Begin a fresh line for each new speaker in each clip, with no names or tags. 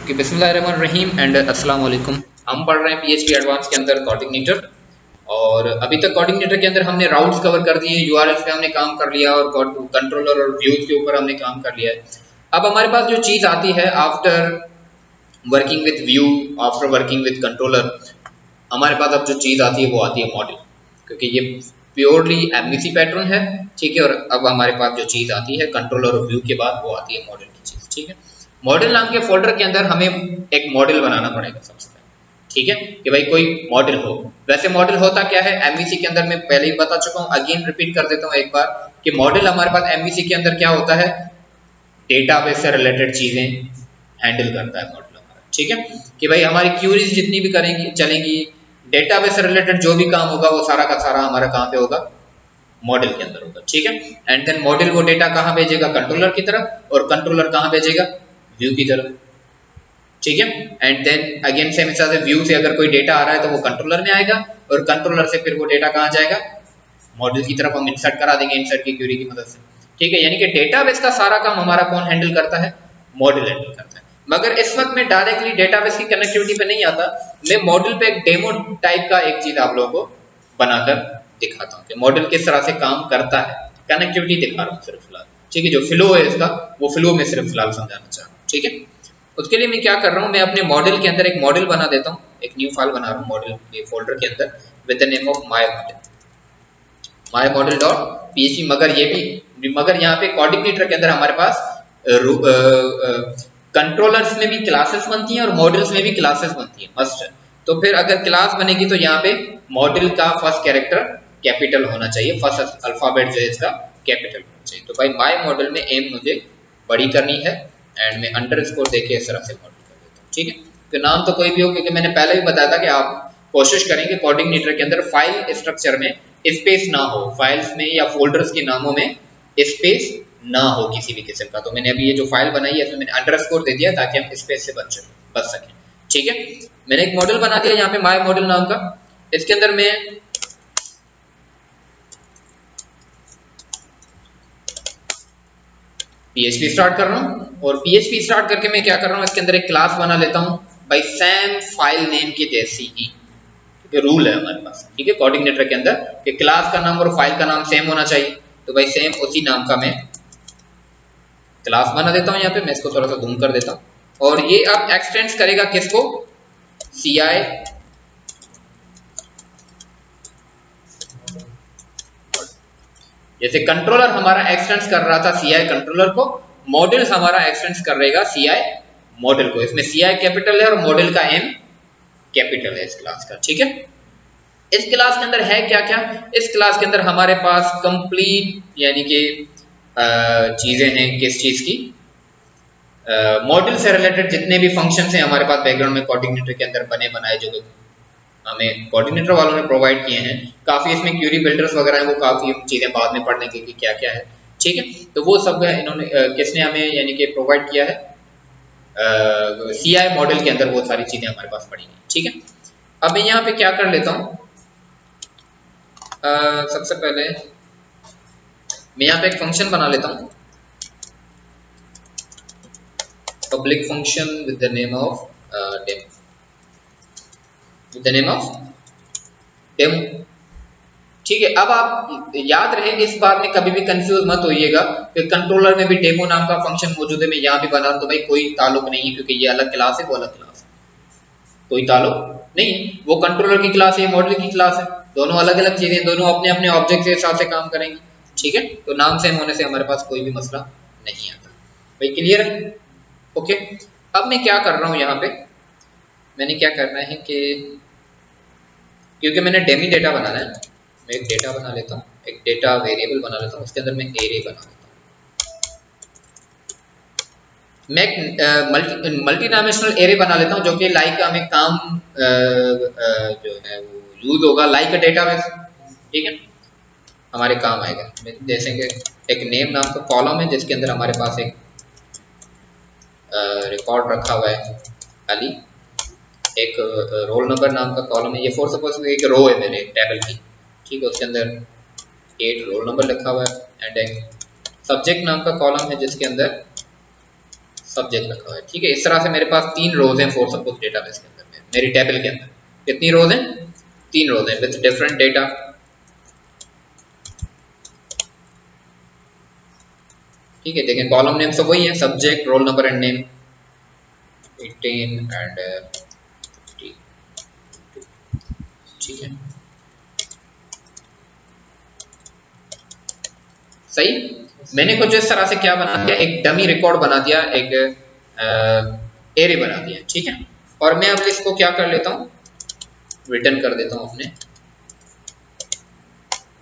कि बिस्मिल्लाहिर्रहमानिर्रहीम एंड अस्सलाम वालेकुम। हम पढ़ रहे हैं पीएचपी एडवांस के अंदर कोडिग्निटर। और अभी तक कोडिग्निटर के अंदर हमने राउट्स कवर कर दिए, यूआरएल्स पे हमने काम कर लिया और कंट्रोलर और व्यूज के ऊपर हमने काम कर लिया है। अब हमारे पास जो चीज़ आती है after working with view, after working with controller, हमारे पास अब जो चीज़ आती है वो आती है मॉडल, क्योंकि ये प्योरली एमवीसी पैटर्न है। ठीक है, और अब हमारे पास जो चीज़ आती है कंट्रोलर और व्यू के बाद वो आती है मॉडल की चीज़। ठीक है, मॉडल नाम के फोल्डर के अंदर हमें एक मॉडल बनाना पड़ेगा सबसे पहले। ठीक है, कि भाई कोई मॉडल हो। वैसे मॉडल होता क्या है एमवीसी के अंदर, मैं पहले ही बता चुका हूँ, अगेन रिपीट कर देता हूँ एक बार कि मॉडल हमारे पास एमवीसी के अंदर क्या होता है, डेटाबेस से रिलेटेड चीजें हैंडल करता है मॉडल हमारा। ठीक है, कि भाई हमारी क्यूरीज जितनी भी करेंगी चलेंगी, डेटाबेस से रिलेटेड जो भी काम होगा वो सारा का सारा हमारा कहाँ पे होगा, मॉडल के अंदर होगा। ठीक है, एंड देन मॉडल वो डेटा कहाँ भेजेगा, कंट्रोलर की तरफ, और कंट्रोलर कहाँ भेजेगा, व्यू की तरफ। ठीक है, एंड देन अगेन सेम हिसाब से व्यू से अगर कोई डेटा आ रहा है तो वो कंट्रोलर में आएगा, और कंट्रोलर से फिर वो डेटा कहाँ जाएगा, मॉडल की तरफ हम इंसर्ट करा देंगे इंसर्ट की क्वेरी की मदद से। ठीक है, यानी कि डेटाबेस का सारा काम हमारा कौन हैंडल करता है, मॉडल हैंडल करता है। मगर इस वक्त मैं डायरेक्टली डेटाबेस की कनेक्टिविटी पे नहीं आता, मैं मॉडल पे एक डेमो टाइप का एक चीज आप लोगों को बनाकर दिखाता हूँ कि मॉडल किस तरह से काम करता है। कनेक्टिविटी दिखा रहा हूँ सिर्फ फिलहाल। ठीक है, जो फ्लो है इसका वो फ्लो में सिर्फ फिलहाल समझाना चाह रहा हूँ। ठीक है, उसके लिए मैं क्या कर रहा हूँ, मैं अपने मॉडल के अंदर एक मॉडल बना देता हूँ, एक न्यू फाइल बना रहा हूँ मॉडल के फोल्डर के अंदर with the name of my model dot PHP. मगर यहाँ पे कोडिग्निटर के अंदर हमारे पास कंट्रोलर्स में भी क्लासेस बनती हैं और मॉडल्स में भी क्लासेस बनती हैं, मस्ट है। तो फिर अगर क्लास बनेगी तो यहाँ पे मॉडल का फर्स्ट कैरेक्टर कैपिटल होना चाहिए, फर्स्ट अल्फाबेट जो है इसका कैपिटल होना चाहिए। तो भाई माय मॉडल में एम मुझे बड़ी करनी है एंड मैं अंडरस्कोर देके इस तरह से मॉडल कर देता हूँ। ठीक है, तो नाम तो कोई भी हो, क्योंकि मैंने पहले भी बताया था कि आप कोशिश करेंगे कोडिग्निटर के अंदर फाइल स्ट्रक्चर में स्पेस ना हो, फाइल्स में या फोल्डर्स के नामों में स्पेस ना हो किसी भी किस्म का। तो मैंने अभी ये जो फाइल बनाई है इसमें मैंने अंडरस्कोर दे दिया ताकि हम स्पेस से बच सकें। ठीक है, मैंने एक मॉडल बना दिया यहाँ पे माय मॉडल नाम का। इसके अंदर मैं पीएचपी स्टार्ट कर रहा हूँ, और पीएचपी स्टार्ट करके मैं क्या कर रहा हूँ, इसके अंदर एक क्लास बना लेता हूँ भाई सेम फाइल नेम की जैसी ही। रूल है हमारे पास, ठीक है, कोडिग्निटर के अंदर कि क्लास का नाम और फाइल का नाम सेम होना चाहिए। तो भाई सेम उसी नाम का मैं क्लास बना देता हूँ यहाँ पे। मैं इसको थोड़ा सा जूम कर देता हूँ, और ये अब एक्सटेंड करेगा किसको, CI जैसे कंट्रोलर हमारा एक्सटेंड कर रहा था CI कंट्रोलर को, मॉडल्स हमारा एक्सटेंड कर रहेगा CI मॉडल को। इसमें CI कैपिटल है और मॉडल का M कैपिटल है इस क्लास का। ठीक है, इस क्लास के अंदर है क्या क्या, इस क्लास के अंदर हमारे पास कंप्लीट यानी कि चीजें हैं, किस चीज की, मॉडल से रिलेटेड जितने भी फंक्शंस हैं हमारे पास बैकग्राउंड में कोडिग्निटर के अंदर बने बनाए जो हमें कोऑर्डिनेटर वालों ने प्रोवाइड किए हैं। काफी इसमें क्यूरी बिल्डर्स वगैरह हैं, वो काफी चीजें बाद में पढ़ने की कि क्या क्या है। ठीक है, तो वो सब इन्होंने किसने हमें यानी कि प्रोवाइड किया है, CI मॉडल के अंदर वो सारी चीजें हमारे पास पड़ी हैं। ठीक है, अब मैं यहाँ पे क्या कर लेता हूँ, सबसे पहले मैं यहाँ पे एक फंक्शन बना लेता हूँ, public function with the name of demo. ठीक है, अब आप याद रहे इस बात में कभी भी कंफ्यूज मत होइएगा कि कंट्रोलर में भी डेमो नाम का फंक्शन मौजूद है, मैं यहाँ भी बना रहा हूं, तो भाई कोई ताल्लुक नहीं है, क्योंकि ये अलग क्लास है वो अलग क्लास है, कोई ताल्लुक नहीं। वो कंट्रोलर की क्लास है, मॉडल की क्लास है, दोनों अलग अलग चीजें, दोनों अपने अपने ऑब्जेक्ट के हिसाब से काम करेंगे। ठीक है, तो नाम सेम होने से हमारे पास कोई भी मसला नहीं आता। भाई क्लियर है? ओके, अब मैं क्या कर रहा हूँ यहाँ पे, मैंने क्या करना है कि क्योंकि मैंने डेमी डेटा बनाना है, मैं एक डेटा बना लेता हूँ, एक डेटा वेरिएबल बना लेता हूँ, उसके अंदर मैं एरे बना लेता हूँ। मैं एक मल्टी डायमेंशनल एरे बना लेता हूँ जो कि लाइक हमें काम जो है वो यूज होगा लाइक डेटाबेस। ठीक है, हमारे काम आएगा। जैसे कि एक नेम नाम का कॉलम है जिसके अंदर हमारे पास एक रिकॉर्ड रखा हुआ है खाली, एक रोल नंबर नाम का कॉलम है, ये फॉर सपोज एक रो है मेरे टेबल की। ठीक है, उसके अंदर 8 रोल नंबर लिखा हुआ है, एंड एक सब्जेक्ट नाम का कॉलम है जिसके अंदर सब्जेक्ट रखा हुआ है। ठीक है, इस तरह से मेरे पास 3 रोज हैं फॉर सपोज डेटाबेस के अंदर में, मेरी टेबल के अंदर कितनी रोज हैं? 3 रोज हैं विद डिफरेंट डेटा। ठीक है, देखें कॉलम नेम सब वही है, subject, roll number and name, 18 and 50। ठीक है, सही। मैंने कुछ इस तरह से क्या बना दिया, एक डमी रिकॉर्ड बना दिया, एक एरे बना दिया। ठीक है, और मैं अब इसको क्या कर लेता हूँ, रिटर्न कर देता हूँ अपने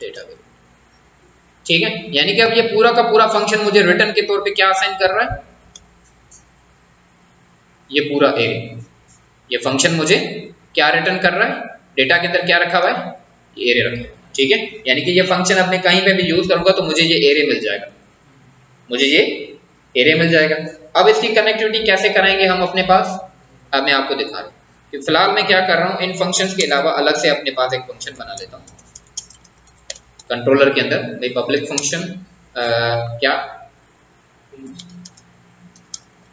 डेटाबेस। ठीक है, यानी कि अब ये पूरा का पूरा फंक्शन मुझे रिटर्न के तौर पे क्या असाइन कर रहा है, ये पूरा एरे, ये फंक्शन मुझे क्या रिटर्न कर रहा है, डेटा के अंदर क्या रखा हुआ है, ये एरे रखा हुआ है। ठीक है, यानी कि ये फंक्शन अपने कहीं पे भी यूज करूंगा तो मुझे ये एरे मिल जाएगा, मुझे ये एरे मिल जाएगा। अब इसकी कनेक्टिविटी कैसे कराएंगे हम अपने पास, अब मैं आपको दिखा रहा हूँ कि फिलहाल मैं क्या कर रहा हूँ, इन फंक्शंस के अलावा अलग से अपने पास एक फंक्शन बना लेता हूँ कंट्रोलर के अंदर, भाई पब्लिक फंक्शन क्या,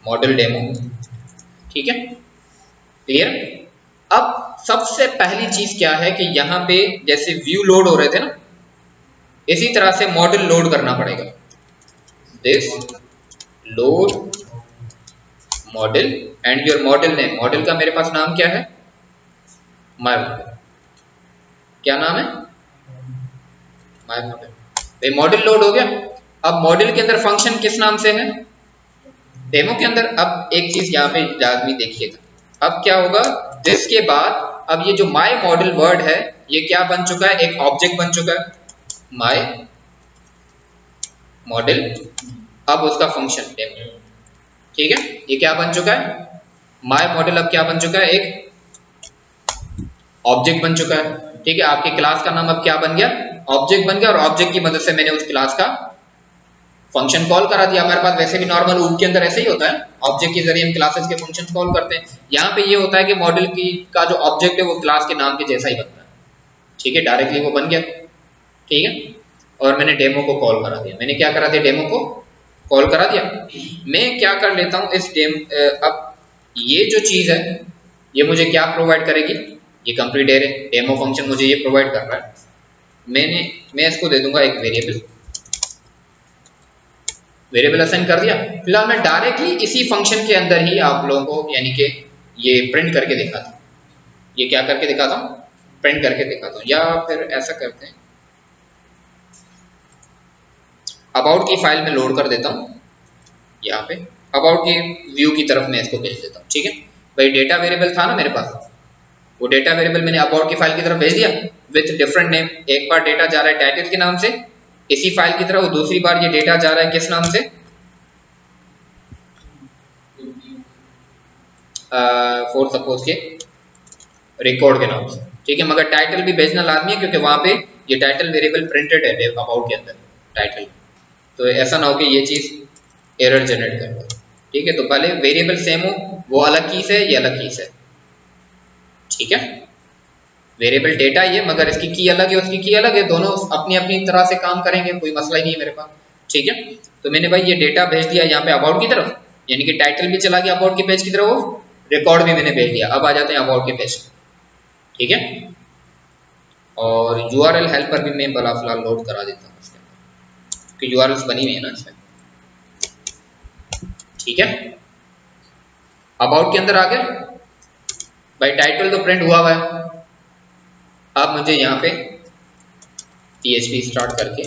मॉडल डेमो। ठीक है, क्लियर। अब सबसे पहली चीज क्या है कि यहाँ पे जैसे व्यू लोड हो रहे थे ना, इसी तरह से मॉडल लोड करना पड़ेगा। This load model and your model name, model का मेरे पास नाम क्या है, माय मॉडल। क्या नाम है, माय मॉडल। भाई मॉडल लोड हो गया। अब मॉडल के अंदर फंक्शन किस नाम से है, डेमो के अंदर। अब एक चीज यहाँ पे लाजमी देखिएगा, अब क्या होगा, दिस के बाद अब ये जो माय मॉडल वर्ड है ये क्या बन चुका है, एक ऑब्जेक्ट बन चुका है, माय मॉडल। अब उसका फंक्शन डेमो। ठीक है, ये क्या बन चुका है, माय मॉडल अब क्या बन चुका है, एक ऑब्जेक्ट बन चुका है। ठीक है, आपके क्लास का नाम अब क्या बन गया, ऑब्जेक्ट बन गया, और ऑब्जेक्ट की मदद से मैंने उस क्लास का फंक्शन कॉल करा दिया। हमारे पास वैसे भी नॉर्मल ऊब के अंदर ऐसे ही होता है, ऑब्जेक्ट के जरिए हम क्लासेस के फंक्शन कॉल करते हैं। यहाँ पे ये होता है कि मॉडल की का जो ऑब्जेक्ट है वो क्लास के नाम के जैसा ही बनता है। ठीक है, डायरेक्टली वो बन गया। ठीक है, और मैंने डेमो को कॉल करा दिया, मैंने क्या करा दिया, डेमो को कॉल करा दिया। मैं क्या कर लेता हूँ इस अब ये जो चीज है ये मुझे क्या प्रोवाइड करेगी, ये कंप्लीट एरे, डेमो फंक्शन मुझे ये प्रोवाइड कर रहा है। मैं इसको दे दूंगा एक वेरिएबल असाइन कर दिया। फिलहाल मैं डायरेक्टली इसी फंक्शन के अंदर ही आप लोगों को यानी कि ये प्रिंट करके दिखाता हूँ, ये क्या करके दिखाता हूँ, प्रिंट करके दिखाता हूँ। या फिर ऐसा करते हैं, अबाउट की फाइल में लोड कर देता हूँ, यहाँ पे अबाउट की व्यू की तरफ मैं इसको भेज देता हूँ। ठीक है, भाई डेटा वेरिएबल था ना मेरे पास, वो डेटा वेरिएबल मैंने अबाउट की फाइल की तरफ भेज दिया विथ डिफरेंट नेम। एक बार डेटा जा रहा है टाइटल के नाम से इसी फाइल की तरफ, दूसरी बार ये डेटा जा रहा है किस नाम से, फॉर सपोज के रिकॉर्ड के नाम से। ठीक है, मगर टाइटल भी भेजना लाजमी है क्योंकि वहां पे ये टाइटल वेरिएबल प्रिंटेड है अबाउट के अंदर टाइटल, तो ऐसा ना हो कि ये चीज एरर जनरेट कर दे। ठीक है, तो भले वेरिएबल सेम हो, वो अलग कीज है, ये अलग कीज है। ठीक है, वेरिएबल डेटा ये मगर इसकी की अलग है, उसकी की अलग है, दोनों अपनी अपनी तरह से काम करेंगे, कोई मसला ही नहीं है मेरे पास। ठीक है, तो मैंने भाई ये डेटा भेज दिया यहाँ पे अबाउट की तरफ, यानी कि टाइटल भी चला गया अबाउट के पेज की तरफ, वो रिकॉर्ड भी मैंने भेज दिया। अब आ जाते हैं अबाउट के पेज। ठीक है, और यूआरएल हेल्पर भी मैं भला फिलहाल लोड करा देता हूँ इसके अंदर, क्योंकि यूआरएल्स बनी हुई है ना इसमें। ठीक है, अबाउट के अंदर आ गया भाई, टाइटल तो प्रिंट हुआ है। अब मुझे यहाँ पे PHP स्टार्ट करके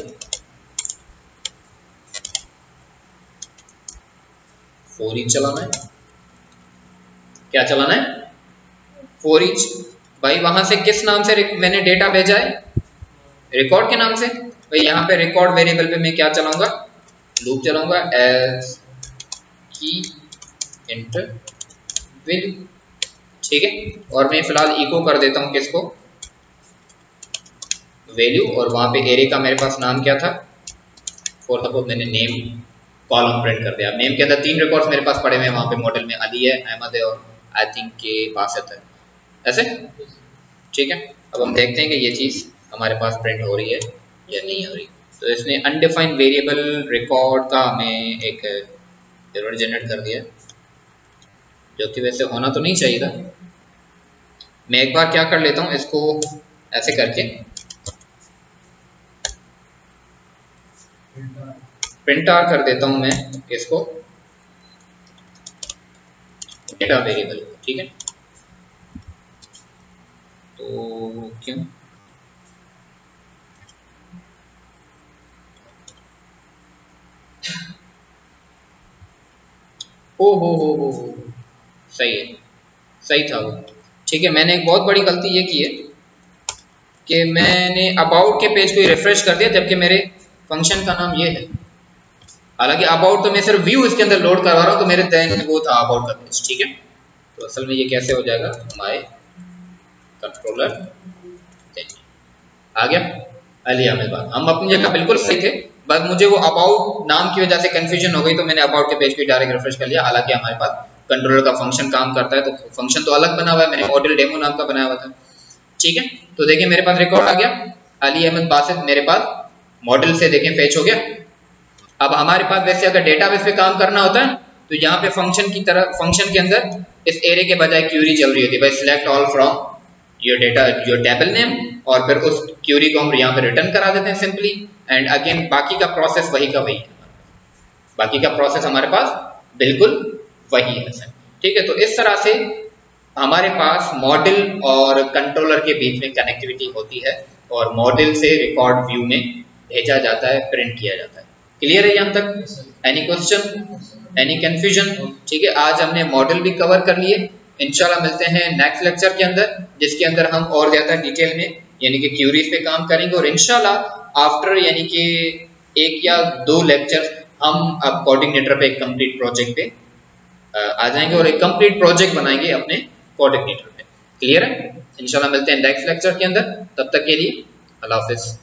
फॉर ईच चलाना है। क्या चलाना है, फॉर ईच। भाई वहां से किस नाम से मैंने डेटा भेजा है, रिकॉर्ड के नाम से। भाई यहाँ पे रिकॉर्ड वेरिएबल पे मैं क्या चलाऊंगा, लूप चलाऊंगा, एज की इंटर वैल्यू। ठीक है, और मैं फिलहाल इको कर देता हूँ किसको, वैल्यू, और वहां पे एरे का मेरे पास नाम क्या था, फॉर सपोज मैंने नेम कॉलम प्रिंट कर दिया। नेम के अंदर 3 रिकॉर्ड्स मेरे पास पड़े हुए हैं, वहां पे मॉडल में अली है, अहमद है, और आई थिंक के बासित है, ऐसे। ठीक है, अब हम देखते हैं कि ये चीज हमारे पास प्रिंट हो रही है या नहीं हो रही। तो इसने अनडिफाइंड वेरिएबल रिकॉर्ड का हमें एक एरर जनरेट कर दिया। जो कि वैसे होना तो नहीं चाहिए था। मैं एक बार क्या कर लेता हूँ, इसको ऐसे करके प्रिंट आर कर देता हूँ मैं इसको डेटा वेरिएबल, ठीक है। तो क्यों हो, सही है, सही था वो, ठीक है। मैंने एक बहुत बड़ी गलती ये की है कि मैंने अबाउट के पेज को रिफ्रेश कर दिया, जबकि मेरे फंक्शन का नाम ये है। हालांकि अबाउट तो मैं सिर्फ व्यू इसके अंदर लोड करवा रहा हूँ, तो मेरे ध्यान में वो था अबाउट का पेज, ठीक है। तो असल में ये कैसे हो जाएगा, हमारे कंट्रोलर आ गया। लिया मेरे पास, हम अपनी जगह बिल्कुल सही थे, बस मुझे वो अबाउट नाम की वजह से कंफ्यूजन हो गई, तो मैंने अबाउट के पेज पे डायरेक्ट रिफ्रेश कर लिया। हालांकि हमारे पास कंट्रोलर का फंक्शन काम करता है, तो फंक्शन तो अलग बना हुआ है, मैंने मॉडल डेमो नाम का बनाया हुआ था, ठीक है। तो देखिए मेरे पास रिकॉर्ड आ गया, अली अहमद बासित मेरे पास मॉडल से देखें फेच हो गया। अब हमारे पास वैसे अगर डेटाबेस पे काम करना होता है तो यहाँ पे फंक्शन की तरह, फंक्शन के अंदर इस एरे के बजाय क्यूरी चल रही होती है, भाई select all from your data your table name, और फिर उस क्यूरी को हम यहाँ पे रिटर्न करा देते हैं सिंपली, एंड अगेन बाकी का प्रोसेस वही का वही है, बाकी का प्रोसेस हमारे पास बिल्कुल वही है, ठीक है। तो इस तरह से हमारे पास मॉडल और कंट्रोलर के बीच में कनेक्टिविटी होती है, और मॉडल से रिकॉर्ड व्यू में भेजा जाता है, प्रिंट किया जाता है। क्लियर है यहाँ तक? Any question, any confusion? ठीक है, आज हमने मॉडल भी कवर कर लिए। इंशाल्लाह मिलते हैं नेक्स्ट लेक्चर के अंदर, जिसके अंदर हम और ज्यादा डिटेल में यानी कि क्यूरीज पे काम करेंगे, और इंशाल्लाह आफ्टर यानी कि 1 या 2 लेक्चर हम अब कोडिग्नेटर पे एक कंप्लीट प्रोजेक्ट पे आ जाएंगे, और एक कंप्लीट प्रोजेक्ट बनाएंगे अपने कोडिग्नेटर पे। क्लियर है? इंशाल्लाह मिलते हैं नेक्स्ट लेक्चर के अंदर, तब तक के लिए अल्लाह हाफिज।